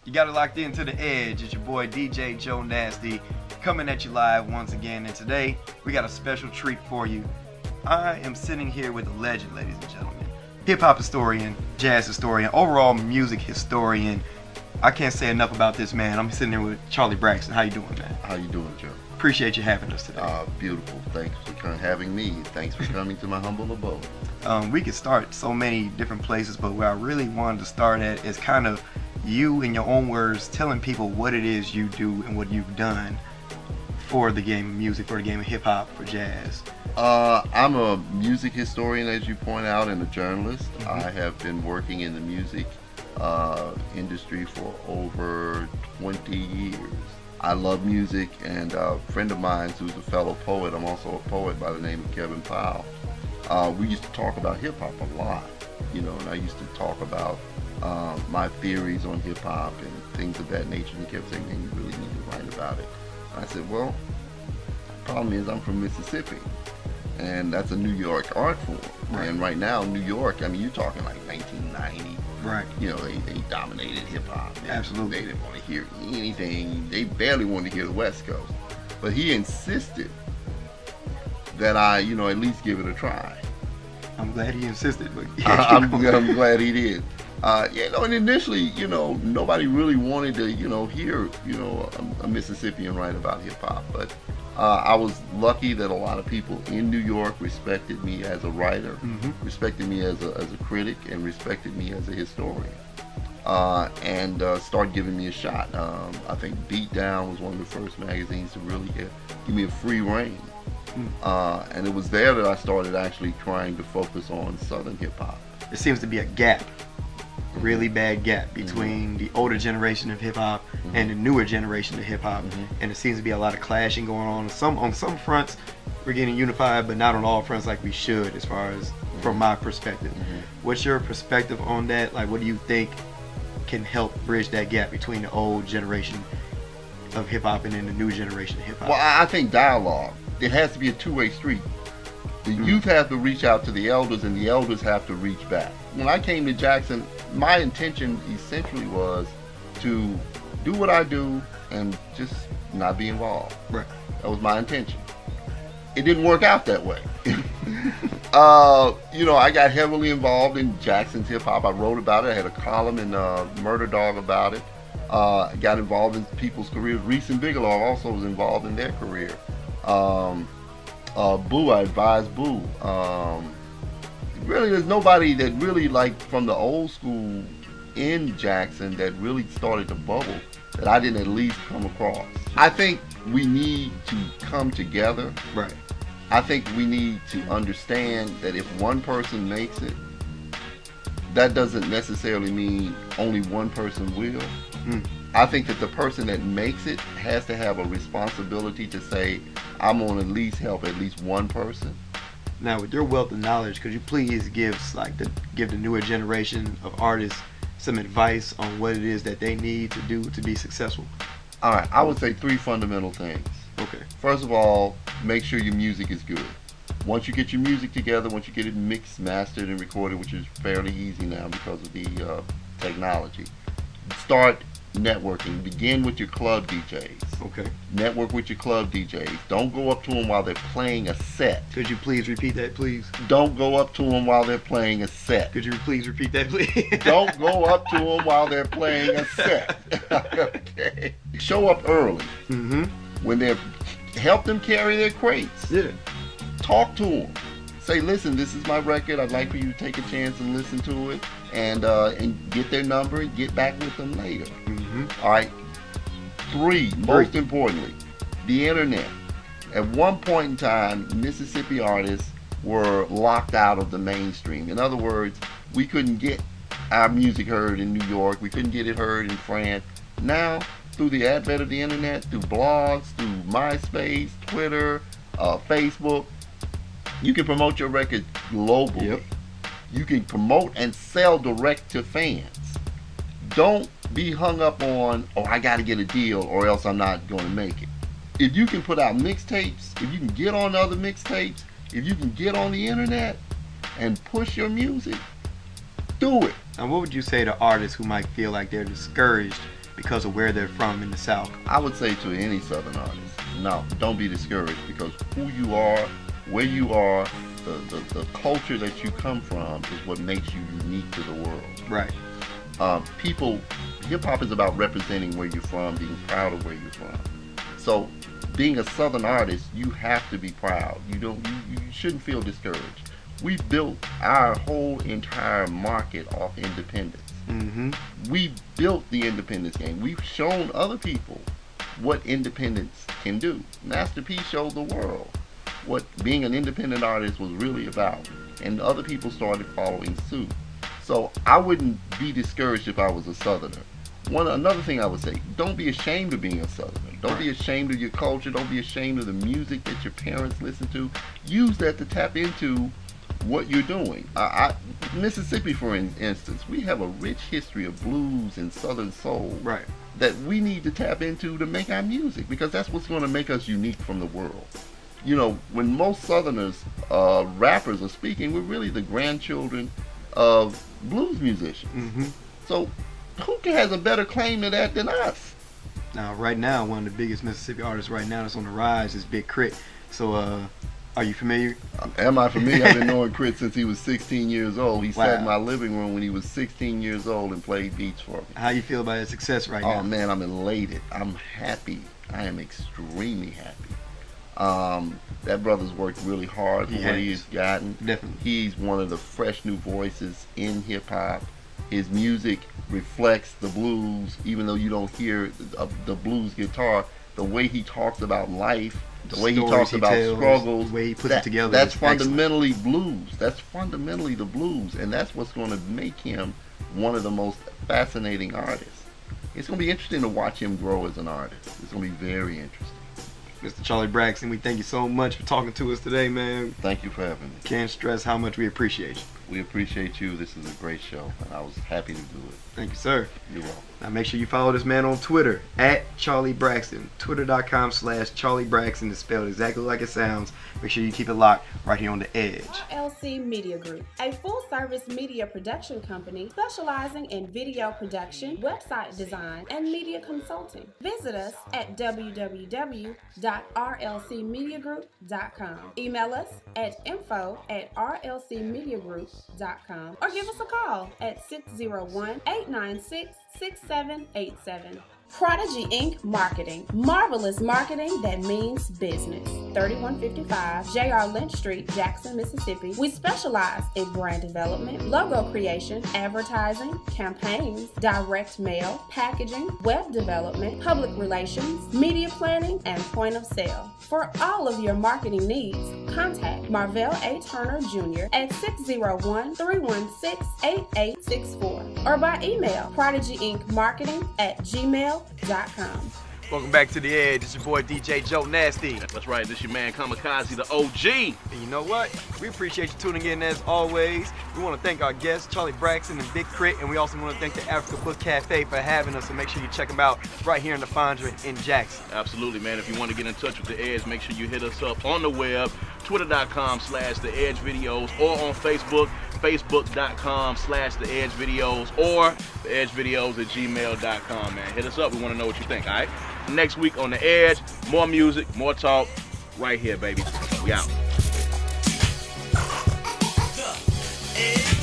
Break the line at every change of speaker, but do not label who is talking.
You got it locked into The Edge. It's your boy DJ Jonasty coming at you live once again. And today we got a special treat for you. I am sitting here with a legend, ladies and gentlemen. Hip-hop historian, jazz historian, overall music historian. I can't say enough about this man. I'm sitting here with Charlie Braxton. How you doing, man?
How you doing, Joe?
Appreciate you having us today.
Beautiful. Thanks for having me. Thanks for coming to my humble abode.
We could start so many different places, but where I really wanted to start at is kind of you, in your own words, telling people what it is you do and what you've done for the game of music, for the game of hip-hop, for jazz.
I'm a music historian, as you point out, and a journalist.
Mm-hmm.
I have been working in the music industry for over 20 years. I love music, and a friend of mine who's a fellow poet, I'm also a poet by the name of Kevin Powell, we used to talk about hip-hop a lot, and I used to talk about my theories on hip-hop and things of that nature, and he kept saying, man, you really need to write about it. And I said, well, the problem is I'm from Mississippi, and that's a New York art form.
Right.
And right now, New York, I mean, you're talking like 1990.
Right.
They dominated hip-hop.
Absolutely.
They didn't want to hear anything. They barely wanted to hear the West Coast. But he insisted that I, at least give it a try.
I'm glad he insisted. But
I'm glad he did. And initially, nobody really wanted to, hear, a Mississippian write about hip hop. But I was lucky that a lot of people in New York respected me as a writer,
mm-hmm.
respected me as a critic, and respected me as a historian. And started giving me a shot. I think Beat Down was one of the first magazines to really give me a free rein. And it was there that I started actually trying to focus on Southern hip hop.
There seems to be a gap, a really bad gap between the older generation of hip hop and the newer generation of hip hop, and there seems to be a lot of clashing going on. On some fronts, we're getting unified, but not on all fronts like we should, as far as from my perspective. What's your perspective on that? Like, what do you think can help bridge that gap between the old generation of hip hop and then the new generation of hip hop?
Well, I think dialogue. It has to be a two-way street. The youth have to reach out to the elders, and the elders have to reach back. When I came to Jackson, my intention essentially was to do what I do and just not be involved.
Right.
That was my intention. It didn't work out that way. I got heavily involved in Jackson's hip hop. I wrote about it. I had a column in Murder Dog about it. I got involved in people's careers. Reese and Bigelow also was involved in their career. Boo, I advised Boo. Really, there's nobody that really, like, from the old school in Jackson that really started to bubble that I didn't at least come across. I think we need to come together.
Right.
I think we need to understand that if one person makes it, that doesn't necessarily mean only one person will. I think that the person that makes it has to have a responsibility to say, I'm going to at least help at least one person.
Now, with your wealth of knowledge, could you please give the newer generation of artists some advice on what it is that they need to do to be successful?
All right, I would say three fundamental things.
Okay.
First of all, make sure your music is good. Once you get your music together, once you get it mixed, mastered, and recorded, which is fairly easy now because of the technology, start networking. Begin with your club DJs.
Okay.
Network with your club DJs. Don't go up to them while they're playing a set.
Could you please repeat that, please?
Don't go up to them while they're playing a set.
Could you please repeat that, please?
Don't go up to them while they're playing a set. Okay. Show up early. When they're help them carry their crates.
Yeah.
Talk to them. Say, listen, this is my record. I'd like for you to take a chance and listen to it, and get their number and get back with them later. All right. Three, most importantly, the internet. At one point in time, Mississippi artists were locked out of the mainstream. In other words, we couldn't get our music heard in New York. We couldn't get it heard in France. Now, through the advent of the internet, through blogs, through MySpace, Twitter, Facebook, you can promote your record globally.
Yep.
You can promote and sell direct to fans. Don't be hung up on, oh, I got to get a deal or else I'm not going to make it. If you can put out mixtapes, if you can get on other mixtapes, if you can get on the internet and push your music, do it.
Now, what would you say to artists who might feel like they're discouraged because of where they're from in the South?
I would say to any Southern artist, no, don't be discouraged, because who you are, where you are, the culture that you come from is what makes you unique to the world.
Right.
Hip hop is about representing where you're from, being proud of where you're from. So, being a Southern artist, you have to be proud. You shouldn't feel discouraged. We built our whole entire market off independence.
Mm-hmm.
We built the independence game. We've shown other people what independence can do. Master P showed the world what being an independent artist was really about, and other people started following suit. So I wouldn't be discouraged if I was a Southerner. Another thing I would say, don't be ashamed of being a Southerner. Don't be ashamed of your culture. Don't be ashamed of the music that your parents listen to. Use that to tap into what you're doing. Mississippi, for instance, we have a rich history of blues and Southern soul that we need to tap into to make our music, because that's what's going to make us unique from the world. You know, when most Southerners, rappers are speaking, we're really the grandchildren of blues musicians.
Mm-hmm.
So who has a better claim to that than us?
Now, right now, one of the biggest Mississippi artists right now that's on the rise is Big K.R.I.T. So, are you familiar?
Am I familiar? I've been knowing K.R.I.T since he was 16 years old. He sat in my living room when he was 16 years old and played beats for me.
How you feel about his success right now?
Oh man, I'm elated. I'm happy. I am extremely happy. That brother's worked really hard for what he's gotten.
Definitely.
He's one of the fresh new voices in hip hop. His music reflects the blues, even though you don't hear the blues guitar. The way he talks about life, the way he talks about struggles,
the way he puts it together.
That's fundamentally blues. That's fundamentally the blues, and that's what's going to make him one of the most fascinating artists. It's going to be interesting to watch him grow as an artist. It's going to be very interesting.
Mr. Charlie Braxton, we thank you so much for talking to us today, man.
Thank you for having me.
Can't stress how much we appreciate you.
We appreciate you. This is a great show, and I was happy to do it.
Thank you, sir.
You're welcome.
Now make sure you follow this man on Twitter, @CharlieBraxton. Twitter.com/CharlieBraxton is spelled exactly like it sounds. Make sure you keep it locked right here on The Edge.
RLC Media Group, a full-service media production company specializing in video production, website design, and media consulting. Visit us at www.rlcmediagroup.com. Email us at info@rlcmediagroup.com or give us a call at 601-896-6787. Prodigy Inc. Marketing. Marvelous marketing that means business. 3155 J.R. Lynch Street, Jackson, Mississippi. We specialize in brand development, logo creation, advertising, campaigns, direct mail, packaging, web development, public relations, media planning, and point of sale. For all of your marketing needs, contact Marvell A. Turner Jr. at 601-316-8864 or by email prodigyinc.marketing@gmail.com.
Welcome back to The Edge. It's your boy DJ Jonasty.
That's right, this your man Kamikaze, the OG.
And you know what? We appreciate you tuning in as always. We want to thank our guests, Charlie Braxton and Big K.R.I.T, and we also want to thank the Africa Book Cafe for having us, and make sure you check them out right here in the Fondra in Jackson.
Absolutely, man. If you want to get in touch with The Edge, make sure you hit us up on the web, twitter.com/TheEdgeVideos, or on Facebook, facebook.com/TheEdgeVideos, or TheEdgeVideos@gmail.com, man. Hit us up. We want to know what you think, all right? Next week on The Edge, more music, more talk, right here, baby. We out.
The Edge.